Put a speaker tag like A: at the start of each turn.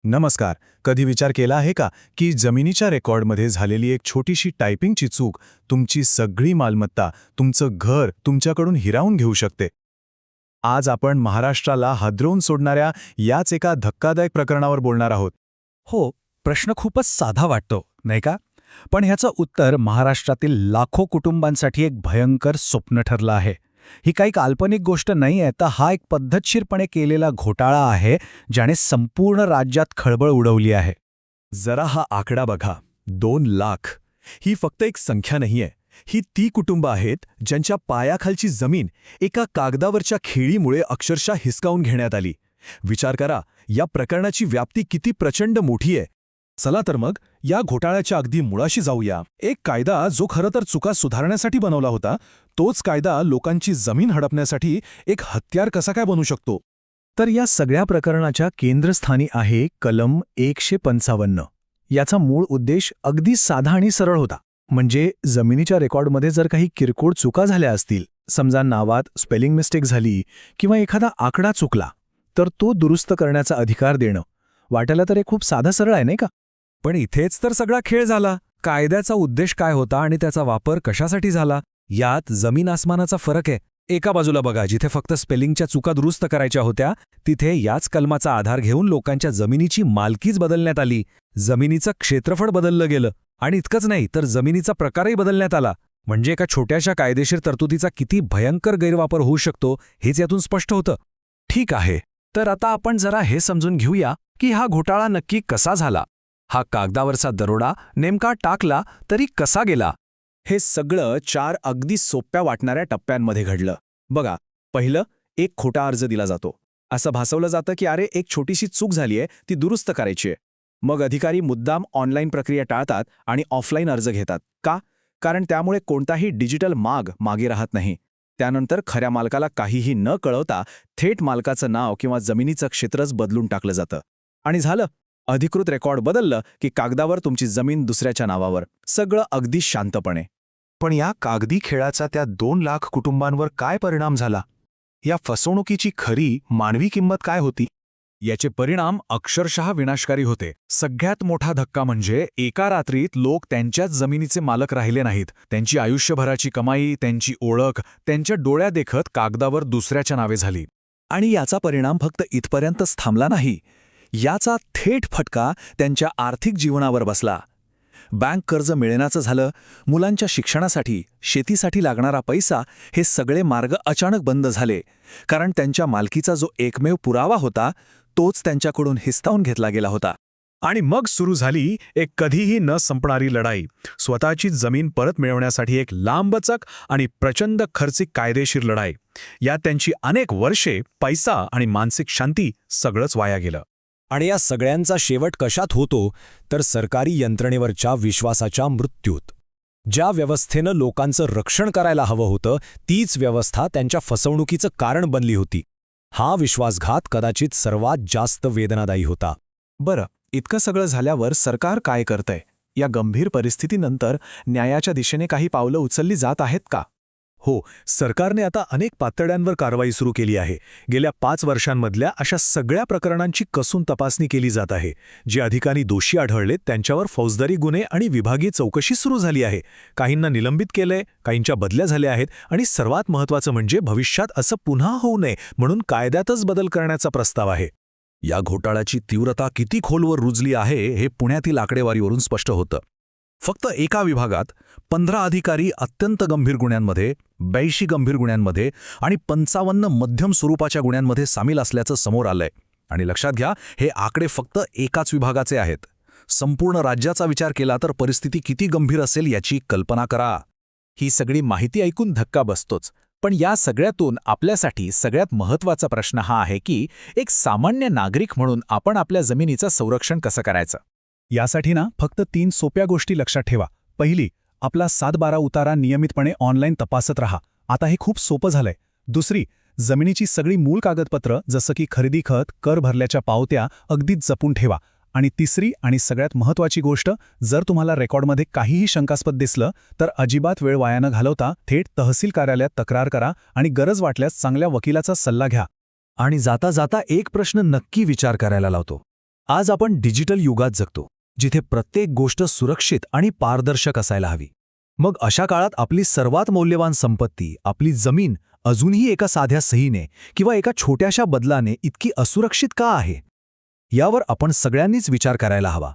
A: नमस्कार. कधी विचार केला आहे का की जमिनीच्या रेकॉर्डमध्ये झालेली एक छोटीशी टायपिंगची चूक तुमची सगळी मालमत्ता, तुमचं घर तुमच्याकडून हिरावून घेऊ शकते? आज आपण महाराष्ट्राला हादरवून सोडणाऱ्या याच एका धक्कादायक प्रकरणावर बोलणार आहोत.
B: हो, प्रश्न खूपच साधा वाटतो, नाही का? पण ह्याचं उत्तर महाराष्ट्रातील लाखो कुटुंबांसाठी एक भयंकर स्वप्न ठरलं आहे. ही काही काल्पनिक गोष्ट नाही आहे, तर हा एक पद्धतशीरपणे केलेला घोटाळा आहे, ज्याने संपूर्ण राज्यात खळबळ उडवली आहे.
A: जरा हा आकडा बघा, 2,00,000. ही फक्त एक संख्या नाहीये. ही ती कुटुंब आहेत ज्यांच्या पायाखालची जमीन एका कागदावरच्या खेळीमुळे अक्षरशः हिसकावून घेण्यात आली. विचार करा, या प्रकरणाची व्याप्ती किती प्रचंड मोठी आहे. चला तर मग या घोटाळ्याच्या अगदी मुळाशी जाऊया. एक कायदा जो खरं तर चुका सुधारण्यासाठी बनवला होता, तोच कायदा लोकांची जमीन हडपण्यासाठी एक हत्यार कसा काय बनू शकतो? तर या सगळ्या प्रकरणाच्या केंद्रस्थानी आहे कलम 155. याचा मूळ उद्देश अगदी साधा आणि सरळ होता. म्हणजे जमिनीच्या रेकॉर्डमध्ये जर काही किरकोळ चुका झाल्या असतील, समजा नावात स्पेलिंग मिस्टेक झाली किंवा एखादा आकडा चुकला, तर तो दुरुस्त करण्याचा अधिकार देणं. वाटायला तर हे खूप साधं सरळ आहे, नाही का?
B: पण इथेच तर सगळा खेळ झाला. कायद्याचा उद्देश काय होता आणि त्याचा वापर कशासाठी झाला, यात जमीन आसमानाचा फरक आहे. एका बाजूला बघा, जिथे फक्त स्पेलिंगच्या चुका दुरुस्त करायच्या होत्या, तिथे याच कलमाचा आधार घेऊन लोकांच्या जमिनीची मालकीच बदलण्यात आली. जमिनीचं क्षेत्रफळ बदललं गेलं. आणि इतकंच नाही, तर जमिनीचा प्रकारही बदलण्यात आला. म्हणजे एका छोट्याशा कायदेशीर तरतुदीचा किती भयंकर गैरवापर होऊ शकतो, हेच यातून स्पष्ट होतं. ठीक आहे, तर आता आपण जरा हे समजून घेऊया की हा घोटाळा नक्की कसा झाला. हा कागदावरचा दरोडा नेमका टाकला तरी कसा गेला?
A: हे सगळं 4 अगदी सोप्या वाटणाऱ्या टप्प्यांमध्ये घडलं. बघा, पहिलं, एक खोटा अर्ज दिला जातो. असं भासवलं जातं की अरे, एक छोटीशी चूक झालीये, ती दुरुस्त करायची आहे. मग अधिकारी मुद्दाम ऑनलाईन प्रक्रिया टाळतात आणि ऑफलाईन अर्ज घेतात. का? कारण त्यामुळे कोणताही डिजिटल मागे राहत नाही. त्यानंतर खऱ्या मालकाला काहीही न कळवता थेट मालकाचं नाव किंवा जमिनीचं क्षेत्रच बदलून टाकलं जातं. आणि झालं, अधिकृत रेकॉर्ड बदललं की कागदावर तुमची जमीन दुसऱ्याच्या नावावर. सगळं अगदी शांतपणे. पण या कागदी खेळाचा त्या 2,00,000 कुटुंबांवर काय परिणाम झाला? या फसवणुकीची खरी मानवी किंमत काय होती?
B: याचे परिणाम अक्षरशः विनाशकारी होते. सगळ्यात मोठा धक्का म्हणजे एका रात्रीत लोक त्यांच्याच जमिनीचे मालक राहिले नाहीत. त्यांची आयुष्यभराची कमाई, त्यांची ओळख, त्यांच्या डोळ्यादेखत कागदावर दुसऱ्याच्या नावे झाली.
A: आणि याचा परिणाम फक्त इथपर्यंतच थांबला नाही. याचा थेट फटका त्यांच्या आर्थिक जीवनावर बसला. बँक कर्ज मिळेनाचं झालं, मुलांच्या शिक्षणासाठी, शेतीसाठी लागणारा पैसा, हे सगळे मार्ग अचानक बंद झाले. कारण त्यांच्या मालकीचा जो एकमेव पुरावा होता, तोच त्यांच्याकडून हिसकावून घेतला गेला होता. आणि मग सुरू झाली एक कधीही न संपणारी लढाई. स्वतःची जमीन परत मिळवण्यासाठी एक लांबचक आणि प्रचंड खर्चिक कायदेशीर लढाई. यात त्यांची अनेक वर्षे, पैसा आणि मानसिक शांती सगळंच वाया गेलं.
B: आणि या सगळ्यांचा शेवट कशात होतो, तर सरकारी यंत्रणेवरच्या विश्वासाच्या मृत्यूत. ज्या व्यवस्थेनं लोकांचं रक्षण करायला हवं होतं, तीच व्यवस्था त्यांच्या फसवणुकीचं कारण बनली होती. हा विश्वासघात कदाचित सर्वात जास्त वेदनादायी होता.
A: बरं, इतकं सगळं झाल्यावर सरकार काय करतंय? या गंभीर परिस्थितीनंतर न्यायाच्या दिशेने काही पावलं उचलली जात आहेत का? हो, सरकारने आता अनेक पातळ्यांवर कारवाई सुरू केली आहे. गेल्या 5 वर्षांमधल्या अशा सगळ्या प्रकरणांची कसून तपासणी केली जात आहे. जे अधिकारी दोषी आढळलेत त्यांच्यावर फौजदारी गुन्हे आणि विभागीय चौकशी सुरू झाली आहे. काहींना निलंबित केलंय, काहींच्या बदल्या झाल्या आहेत आणि सर्वात महत्त्वाचं म्हणजे भविष्यात असं पुन्हा होऊ नये म्हणून कायद्यातच बदल करण्याचा प्रस्ताव आहे.
B: या घोटाळ्याची तीव्रता किती खोलवर रुजली आहे, हे पुण्यातील आकडेवारीवरून स्पष्ट होतं. फक्त एका विभागात 15 अधिकारी अत्यंत गंभीर गुन्ह्यांमध्ये, 82 गंभीर गुन्ह्यांमध्ये आणि 55 मध्यम स्वरूपाच्या गुन्ह्यांमध्ये सामील असल्याचं समोर आलंय. आणि लक्षात घ्या, हे आकडे फक्त एकाच विभागाचे आहेत. संपूर्ण राज्याचा विचार केला तर परिस्थिती किती गंभीर असेल याची कल्पना करा.
A: ही सगळी माहिती ऐकून धक्का बसतोच. पण या सगळ्यातून आपल्यासाठी सगळ्यात महत्त्वाचा प्रश्न हा आहे की एक सामान्य नागरिक म्हणून आपण आपल्या जमिनीचं संरक्षण कसं करायचं? यासाठी फक्त 3 सोप्या गोष्टी लक्षात ठेवा. पहिली, आपला 7/12 उतारा नियमितपणे ऑनलाईन तपासत राहा. आता हे खूप सोपं झालंय. दुसरी, जमिनीची सगळी मूळ कागदपत्र जसं की खरेदी खत, कर भरल्याच्या पावत्या अगदीच जपून ठेवा. आणि तिसरी आणि सगळ्यात महत्त्वाची गोष्ट, जर तुम्हाला रेकॉर्डमध्ये काहीही शंकास्पद दिसलं तर अजिबात वेळ वाया न घालवता थेट तहसील कार्यालयात तक्रार करा आणि गरज वाटल्यास चांगल्या वकिलाचा सल्ला घ्या.
B: आणि जाता जाता एक प्रश्न नक्की विचार करायला लावतो. आज आपण डिजिटल युगात जगतो, जिथे प्रत्येक गोष्ट सुरक्षित आणि पारदर्शक असायला हवी. मग अशा काळात आपली सर्वात मौल्यवान संपत्ती, आपली जमीन, अजूनही एका साध्या सहीने किंवा एका छोट्याशा बदलाने इतकी असुरक्षित का आहे? यावर आपण सगळ्यांनीच विचार करायला हवा.